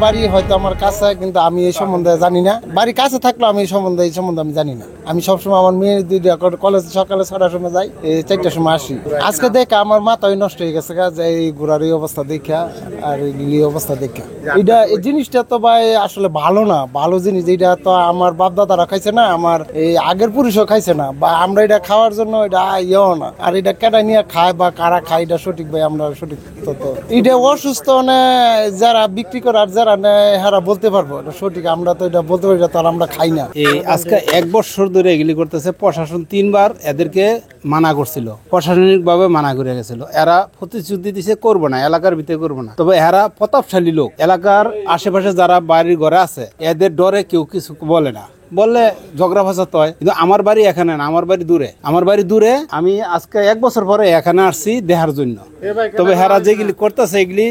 বাড়ি হয়তো আমার কাছে, কিন্তু আমি এই সম্বন্ধে জানি না। বাড়ি কাছে থাকলেও আমি এই সম্বন্ধে আমি জানি না। আমি সবসময় আমার মেয়ের দুইটা কলেজ সকালে 6টার সময় যাই, 4টার সময় আসি। আজকে দেখে আমার মাথায় নষ্ট হয়ে গেছে যে এই ঘোড়ার এই অবস্থা দেখা আর এই অবস্থা দেখা। এই জিনিসটা তো ভাই আসলে ভালো না, ভালো জিনিস এটা তো আমার বাপ দাদারা খাইছে না, আমার এই আগের পুরুষও খাইছে না, বা আমরা এটা খাওয়ার জন্য এটা ইয়েও না। আর এটা কেটে নিয়ে খায় বা কারা খায় এটা সঠিক ভাই আমরা সঠিক তো এটা অসুস্থ না যারা বিক্রি করে আর যারা নেয় হারা বলতে পারবো এটা সঠিক। আমরা তো এটা বলতে পারি তার আমরা খাই না। এই আজকে 1 বছর ধরে এগুলি করতেছে। প্রশাসন 3বার এদেরকে মানা করছিল, প্রশাসনিক ভাবে মানা করে গেছিল। এরা প্রতিশ্রুতি দিছে করবো না, এলাকার ভিতরে করবো না। তবে এরা প্রতাপশালী লোক, এলাকার আশেপাশে যারা বাড়ির ঘরে আছে এদের ডরে কেউ কিছু বলে না, বললে ঝগড়া ফাসাদ হয়। কিন্তু আমার বাড়ি এখানে না, আমার বাড়ি দূরে। আমি আজকে 1 বছর পরে এখানে আসছি দেখার জন্য। তবে হেরা যেগুলি করতেছে এগুলি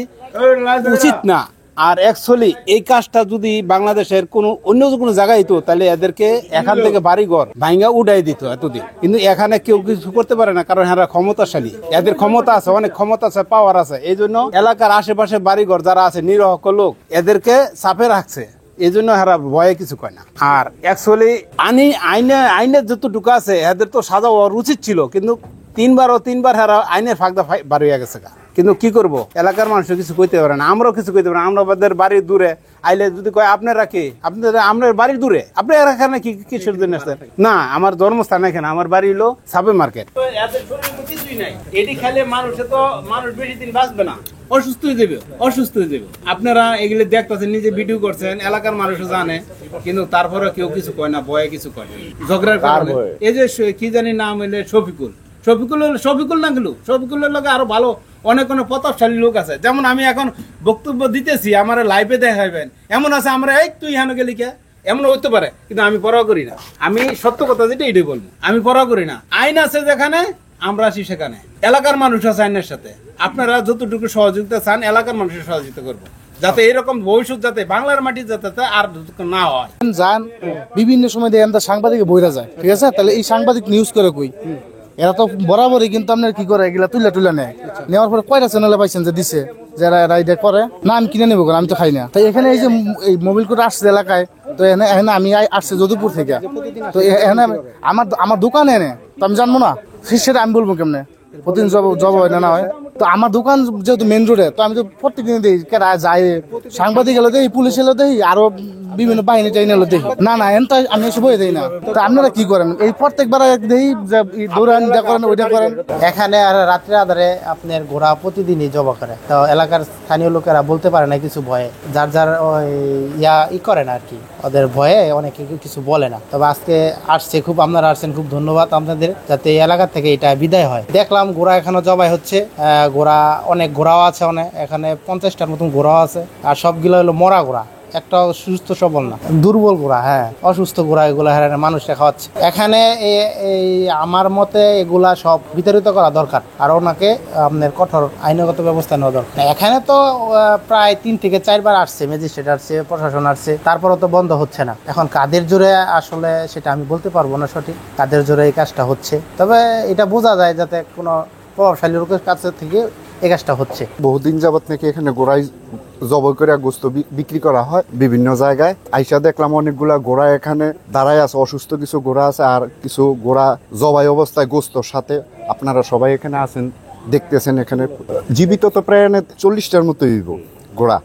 উচিত না। আর অ্যাকচুয়ালি এই কাজটা যদি বাংলাদেশের অন্য কোনো জায়গায় হতো তাহলে এদেরকে এখান থেকে বাড়িঘর ভাঙ্গা উঠাই দিত এতদিন। কিন্তু এখানে কেউ কিছু করতে পারে না, কারণ এরা ক্ষমতাশালী, এদের ক্ষমতা আছে, অনেক ক্ষমতা আছে, পাওয়ার আছে। এই জন্য এলাকার আশেপাশে বাড়িঘর যারা আছে নিরহক লোক এদেরকে চাপে রাখছে, এই জন্য এরা ভয়ে কিছু কয় না। আর অ্যাকচুয়ালি আইনের যতটুকু আছে এদের তো সাজা হওয়ার উচিত ছিল, কিন্তু 3বার এরা আইনের ফাঁকদা বার হয়ে গেছে। কিন্তু কি করব, এলাকার মানুষ কিছু কইতে পারে না, আমরাও কিছু কইতে পারি না। আমরা আমাদের বাড়ির দূরে আইলে যদি কয় আপনারা কি, আপনার বাড়ির দূরে, আপনি এখানে কি কিসের জন্য আসছেন? না, আমার জন্মস্থান এখানে, আমার বাড়ি হলো সাবে মার্কেট। কিছুই নাই, এটি খেলে মানুষ বেশি দিন বাঁচবে না, অসুস্থ হয়ে যাবে। আপনারা এগুলো দেখতেছেন, নিজে ভিডিও করছেন, এলাকার মানুষও জানে, কিন্তু তারপরে কেউ কিছু কয় না, ভয়ে কিছু কয় না। ঝগড়ার কারণে এই যে কি জানি নাম হইলে শফিকুল না গেল, শফিকুলের লোক আরো ভালো অনেক প্রতাপশালী লোক আছে। যেমন আমি এখন বক্তব্য দিতেছি, আমার লাইভে দেখাইবেন, এমন আছে আমরা এই তুই হেন গেলি কে, এমন হইতে পারে, কিন্তু আমি পরোয়া করি না। আমি সত্য কথা যেটা এটাই বলবো, আমি পরোয়া করি না। আইন আছে যেখানে, আমরা আছি সেখানে, এলাকার মানুষ আছে আইনের সাথে। আপনারা যতটুকু সহযোগিতা চান এলাকার মানুষের সহযোগিতা করবো, যাতে এরকম ভবিষ্যৎ যাতে বাংলার মাটি যাতে আর না হয়। যান বিভিন্ন সময় দেখেন সাংবাদিক বইরা যায়, ঠিক আছে, তাহলে এই সাংবাদিক নিউজ করে কই এরা তো বরাবরই কিন্তু আপনার কি করে এগুলা তুলে নেয়। নেওয়ার পরে কয়টা চ্যানেলে পাইছেন যে দিছে যারা এরা এটা করে না, আমি কিনে নেবো, আমি তো খাই না। তাই এখানে এই যে এই মোবাইল করে আসছে এলাকায়, তো এখানে আমি আসছি যদুপুর থেকে, তো এখানে আমার দোকান এনে তো আমি জানবো না, সেটা আমি বলবো কেমনে প্রতিদিন জব হয় না হয়। তো আমার দোকান যেহেতু মেন রোডে, তো আমি তো প্রত্যেকদিন দেখি কেরা যায়, সাংবাদিক এলো দেখি, পুলিশ এলো দেখি, আরো বিভিন্ন বাহিনী টাইনি এলো দেখি। না এনটা আমি এসে বই দেই না। তো আপনারা কি করেন এই প্রত্যেকবার দেখি যে দৌড়ান এটা করেন ওইটা করেন। এখানে আর রাত্রে আধারে আপনার ঘোড়া প্রতিদিনই জবা করে, তো এলাকার স্থানীয় লোকেরা বলতে পারে না কিছু ভয়ে, যার ওই করে না আর কি, ওদের ভয়ে অনেকে কিছু বলে না। তবে আজকে আসছে খুব, আপনারা আসছেন খুব ধন্যবাদ আপনাদের, যাতে এই এলাকা থেকে এটা বিদায় হয়। দেখলাম ঘোড়া এখানে জবাই হচ্ছে, ঘোড়া অনেক ঘোড়াও আছে, অনেক এখানে 50টার মতন ঘোড়াও আছে, আর সবগুলো হলো মরা ঘোড়া, একটা সুস্থ সবল না, দুর্বল ঘোড়া, হ্যাঁ অসুস্থ ঘোড়া, এগুলো মানুষরা খাওয়াচ্ছে। এখানে এই আমার মতে এগুলা সব বিতাড়িত করা দরকার, আর ওনাকে আপনার কঠোর আইনগত ব্যবস্থা নেওয়া দরকার। এখানে তো প্রায় 3 থেকে 4বার আসছে, ম্যাজিস্ট্রেট আসছে, প্রশাসন আসছে, তারপরও তো বন্ধ হচ্ছে না। এখন কাদের জোরে আসলে সেটা আমি বলতে পারবো না সঠিক, কাদের জোরে এই কাজটা হচ্ছে। তবে এটা বোঝা যায় যাতে কোনো প্রভাবশালী লোকের কাছে থেকে এই কাজটা হচ্ছে। বহুদিন যাবত নাকি এখানে গোড়ায় জবাই করে গোস্ত বিক্রি করা হয় বিভিন্ন জায়গায়। আইসা দেখলাম অনেকগুলা ঘোড়া এখানে দাঁড়ায় আছে, অসুস্থ কিছু ঘোড়া আছে, আর কিছু ঘোড়া জবাই অবস্থায় গোস্তর সাথে। আপনারা সবাই এখানে আছেন, দেখতেছেন, এখানে জীবিত তো প্রায় 40টার মতো ঘোড়া,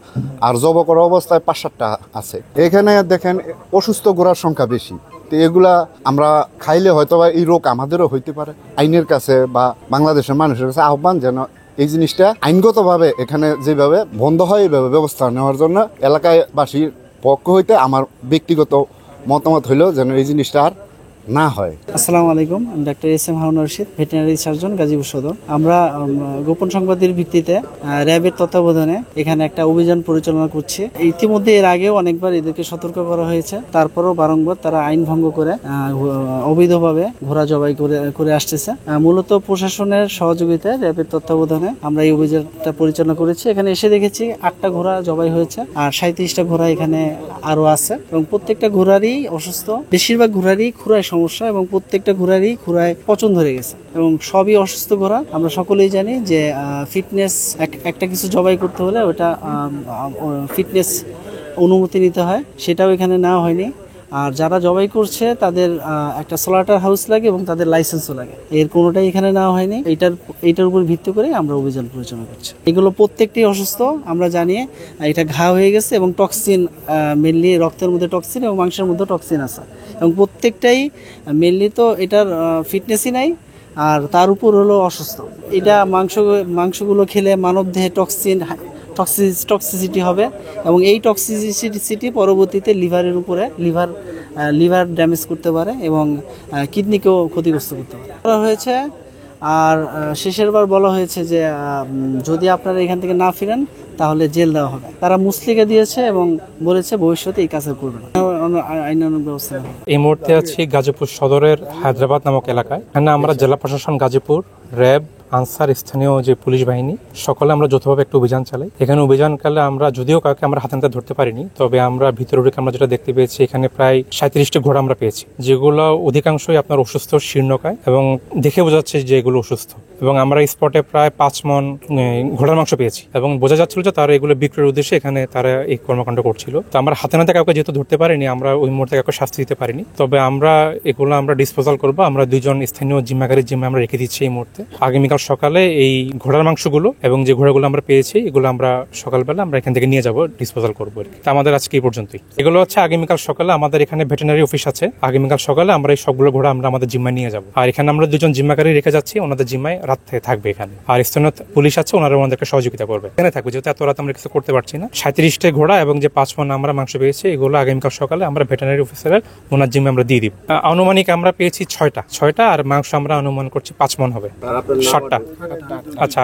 আর জবা করা অবস্থায় 5-7টা আছে। এখানে দেখেন অসুস্থ ঘোড়ার সংখ্যা বেশি। তো এগুলা আমরা খাইলে হয়তো বা এই রোগ আমাদেরও হইতে পারে। আইনের কাছে বা বাংলাদেশের মানুষের কাছে আহ্বান যেন এই জিনিসটা আইনগতভাবে এখানে যেভাবে বন্ধ হয় এইভাবে ব্যবস্থা নেওয়ার জন্য এলাকাবাসীর পক্ষ হইতে আমার ব্যক্তিগত মতামত হইলেও যেন এই জিনিসটা আর না হয়। আসসালামু আলাইকুম, আমি doctor SM. Harun Rashid, veterinary surgeon, Gazipur সদর। আমরা গোপন সংবাদের ভিত্তিতে র্যাবের তত্ত্বাবধানে এখানে একটা অভিযান পরিচালনা করছি। ইতিমধ্যে এর আগেও অনেকবার এদেরকে সতর্ক করা হয়েছে, তারপরও বারংবার তারা আইন ভঙ্গ করে অবৈধভাবে ঘোড়া জবাই করে আসতেছে। মূলত প্রশাসনের সহযোগিতায় র্যাবের তত্ত্বাবধানে আমরা এই অভিযানটা পরিচালনা করেছি। এখানে এসে দেখেছি 8টা ঘোড়া জবাই হয়েছে, আর 37টা ঘোড়া এখানে আরো আছে, এবং প্রত্যেকটা ঘোড়ারই অসুস্থ, বেশিরভাগ ঘোড়ারই খুরায় সমস্যা, এবং প্রত্যেকটা ঘোড়ারই খুরায় পচন ধরে গেছে, এবং সবই অসুস্থ ঘোড়া। আমরা সকলেই জানি যে ফিটনেস, একটা কিছু জবাই করতে হলে ওটা ফিটনেস অনুমতি নিতে হয়, সেটাও এখানে নেওয়া হয়নি। আর যারা জবাই করছে তাদের একটা স্লটার হাউস লাগে এবং তাদের লাইসেন্সও লাগে, এর কোনোটাই এখানে নেওয়া হয়নি। এইটার উপর ভিত্তি করে আমরা অভিযান পরিচালনা করছি। এগুলো প্রত্যেকটি অসুস্থ, আমরা জানি এটা ঘা হয়ে গেছে এবং টক্সিন, মেনলি রক্তের মধ্যে টক্সিন এবং মাংসের মধ্যে টক্সিন আছে, এবং প্রত্যেকটাই মেনলি তো এটার ফিটনেসই নাই, আর তার উপর হলো অসুস্থ। এটা মাংসগুলো খেলে মানবদেহে টক্সিসিটি হবে এবং এই টক্সিসিটি পরবর্তীতে লিভারের উপরে লিভার ড্যামেজ করতে পারে এবং কিডনিকেও ক্ষতিগ্রস্ত করতে পারে বলা হয়েছে। আর শেষের বার বলা হয়েছে যে যদি আপনারা এখান থেকে না ফিরেন তাহলে জেল দেওয়া হবে। তারা মুসলিকা দিয়েছে এবং বলেছে ভবিষ্যতে এই কাজ করবে না, আইনানুগ ব্যবস্থা নেবে। এই মুহূর্তে আছি গাজীপুর সদরের হায়দ্রাবাদ নামক এলাকায়। এখানে আমরা জেলা প্রশাসন গাজীপুর, র্যাব, আনসার, স্থানীয় যে পুলিশ বাহিনী সকলে আমরা যৌথভাবে একটা অভিযান চালাই। এখানে অভিযানকালে আমরা যদিও কাউকে আমরা হাতে নাতে ধরতে পারিনি, তবে আমরা ভিতরে ঢুকে আমরা যেটা দেখতে পেয়েছি এখানে প্রায় 37টি ঘোড়া আমরা পেয়েছি, যেগুলো অধিকাংশই আপনার অসুস্থ, শীর্ণকায় এবং দেখে বোঝা যাচ্ছে যে এগুলো অসুস্থ। এবং আমরা স্পটে প্রায় 5 মণ ঘোড়ার মাংস পেয়েছি এবং বোঝা যাচ্ছিল যে তারা এগুলো বিক্রির উদ্দেশ্যে এখানে তারা এই কর্মকাণ্ড করছিল। তো আমরা হাতে নাতে কাউকে যেহেতু ধরতে পারিনি, আমরা ওই মুহূর্তে কাউকে শাস্তি দিতে পারিনি, তবে আমরা এগুলো আমরা ডিসপোজাল করবো। আমরা 2 জন স্থানীয় জিম্মাগারির জিম্মা আমরা রেখে দিচ্ছি এই মুহূর্তে। আগামীকাল সকালে এই ঘোড়ার মাংসগুলো এবং যে ঘোড়াগুলো আমরা পেয়েছি এগুলো আমরা সকালবেলা আমরা এখান থেকে নিয়ে যাব, ডিসপোজাল করবো। তো আমাদের আজকে এই পর্যন্তই। এগুলো হচ্ছে আগামীকাল সকালে আমাদের এখানে ভেটেরিনারি অফিস আছে, আগামীকাল সকালে আমরা এই সবগুলো ঘোড়া আমরা আমাদের জিম্মায় নিয়ে যাব। আর এখানে আমরা 2 জন জিম্মাগারি রেখে যাচ্ছি, ওনাদের জিম্মায় রাত থাকবে এখানে। আর স্থানীয় পুলিশ আছে, ওনারা আমাদেরকে সহযোগিতা করবে, এখানে থাকবে, যেহেতু এত রাত আমরা কিছু করতে পারছি না। 37টা ঘোড়া এবং যে 5 মণ আমরা মাংস পেয়েছি এগুলো আগামীকাল সকালে আমরা ভেটেরিনারি অফিসারের ওনার জিম্মায় আমরা দিয়ে দিব। আনুমানিক আমরা পেয়েছি 6টা, আর মাংস আমরা অনুমান করছি 5 মণ হবে, 7টা। আচ্ছা।